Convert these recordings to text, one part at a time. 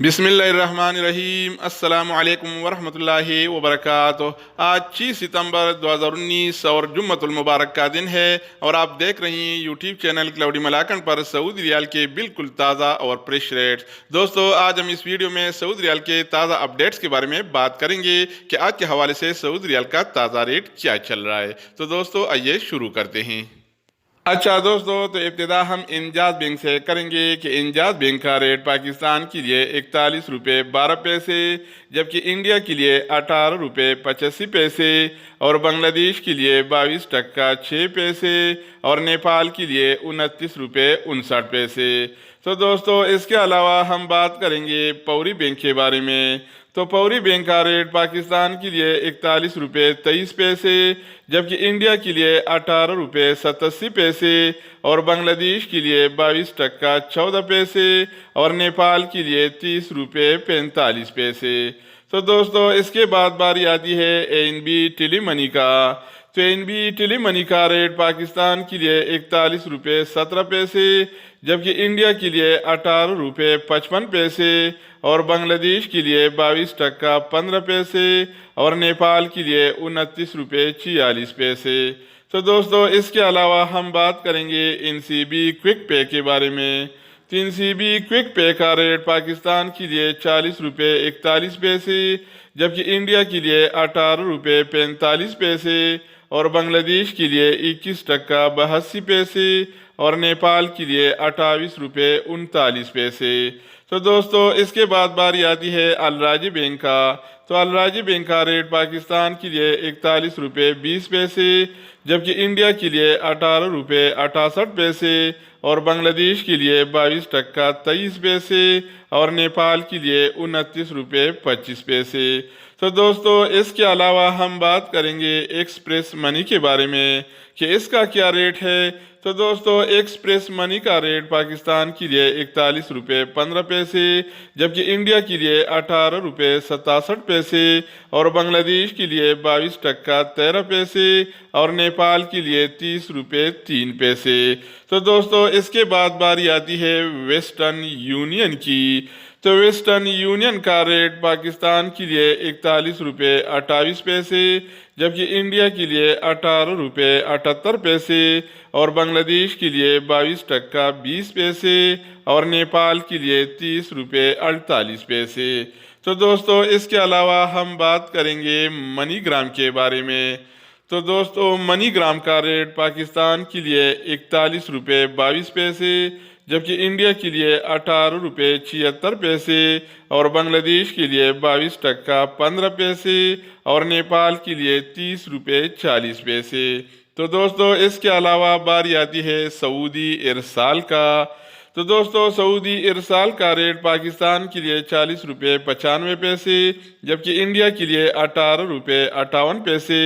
बिस्मिल्लाहिर्रहमानिर्रहीम अस्सलामु अलैकुम वरहमतुल्लाहि वबरकातुहू। आज 6 सितंबर 2019 और जुम्मतुल मुबारक का दिन है और आप देख रही हैं यूट्यूब चैनल क्लाउडी मलाकंड पर सऊदी रियाल के बिल्कुल ताज़ा और फ्रेश रेट्स। दोस्तों, आज हम इस वीडियो में सऊदी रियाल के ताज़ा अपडेट्स के बारे में बात करेंगे कि आज के हवाले से सऊदी रियाल का ताज़ा रेट क्या चल रहा है। तो दोस्तों, आइए शुरू करते हैं। अच्छा दोस्तों, तो इब्तिदा हम इंजाज बैंक से करेंगे कि इंजाज बैंक का रेट पाकिस्तान के लिए 41 रुपये 12 पैसे, जबकि इंडिया के लिए 18 रुपये 85 पैसे और बांग्लादेश के लिए 22 टका 6 पैसे और नेपाल के लिए 29 रुपये 59 पैसे। तो दोस्तों, इसके अलावा हम बात करेंगे फवरी बैंक के बारे में। तो फवरी बैंक का रेट पाकिस्तान के लिए 41 रुपये 23 पैसे, जबकि इंडिया के लिए 18 रुपये 87 पैसे और बांग्लादेश के लिए 22 टका 14 पैसे और नेपाल के लिए 30 रुपये 45 पैसे। तो दोस्तों, इसके बाद बारी आती है एनबी टेली मनी का। तो एनबी टेली मनी का रेट पाकिस्तान के लिए 41 रुपये 17 पैसे, जबकि इंडिया के लिए 18 रुपये 55 पैसे और बांग्लादेश के लिए 22 टका 15 पैसे और नेपाल के लिए 29 रुपये 46 पैसे। तो दोस्तों, इसके अलावा हम बात करेंगे एनसीबी क्विक पे के बारे में। तो एनसीबी क्विक पे का रेट पाकिस्तान के लिए 40 रुपये 41 पैसे, जबकि इंडिया के लिए 18 रुपये 45 पैसे और बांग्लादेश के लिए 21 टका 82 पैसे और नेपाल के लिए 28 रुपये 39 पैसे। तो दोस्तों, इसके बाद बारी आती है रजही बैंक का। तो रजही बैंक का रेट पाकिस्तान के लिए 41 रुपये 20 पैसे, जबकि इंडिया के लिए 18 रुपये 68 पैसे और बांग्लादेश के लिए 22 टका 23 पैसे और नेपाल के लिए 29 रुपये 25 पैसे। तो दोस्तों, इसके अलावा हम बात करेंगे एक्सप्रेस मनी के बारे में कि इसका क्या रेट है। तो दोस्तों, एक्सप्रेस मनी का रेट पाकिस्तान के लिए 41 रुपये 15 पैसे, जबकि इंडिया के लिए 18 रुपये 67 पैसे और बांग्लादेश के लिए 22 टका 13 पैसे और नेपाल के लिए 30 रुपये 3 पैसे। तो दोस्तों, इसके बाद बारी आती है वेस्टर्न यूनियन की। तो वेस्टर्न यूनियन का रेट पाकिस्तान के लिए 41 रुपये 28 पैसे, जबकि इंडिया के लिए 18 रुपये 78 पैसे और बांग्लादेश के लिए 22 टका 20 पैसे और नेपाल के लिए 30 रुपये 48 पैसे। तो दोस्तों, इसके अलावा हम बात करेंगे मनीग्राम के बारे में। तो दोस्तों, मनीग्राम का रेट पाकिस्तान के लिए 41 रुपये 22 पैसे, जबकि इंडिया के लिए 18 रुपये 76 पैसे और बांग्लादेश के लिए 22 टका 15 पैसे और नेपाल के लिए 30 रुपये 40 पैसे। तो दोस्तों, इसके अलावा बारी आती है सऊदी इरसाल का। तो दोस्तों, सऊदी इरसाल का रेट पाकिस्तान के लिए 40 रुपये 95 पैसे, जबकि इंडिया के लिए 18 रुपये 58 पैसे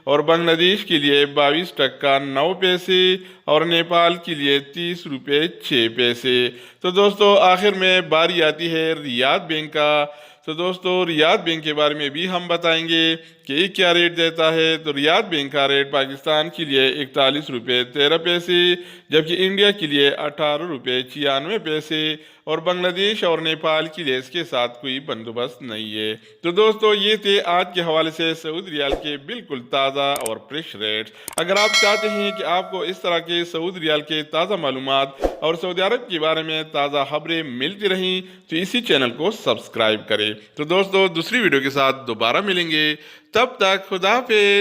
और बांग्लादेश के लिए 22 टका 9 पैसे और नेपाल के लिए 30 रुपये 6 पैसे। तो दोस्तों, आखिर में बारी आती है रियाद बैंक का। तो दोस्तों, रियाद बैंक के बारे में भी हम बताएंगे कि क्या रेट देता है। तो रियाद बैंक का रेट पाकिस्तान के लिए 41 रुपये 13 पैसे, जबकि इंडिया के लिए 18 रुपये 96 पैसे और बांग्लादेश और नेपाल के लिए इसके साथ कोई बंदोबस्त नहीं है। तो दोस्तों, ये थे आज के हवाले से सऊदी रियाल के बिल्कुल ताज़ा और फ्रेश रेट्स। अगर आप चाहते हैं कि आपको इस तरह के सऊदी रियाल के ताज़ा मालूमात और सऊदी अरब के बारे में ताज़ा खबरें मिलती रहें, तो इसी चैनल को सब्सक्राइब करें। तो दोस्तों, दूसरी वीडियो के साथ दोबारा मिलेंगे, तब तक खुदा हाफिज़।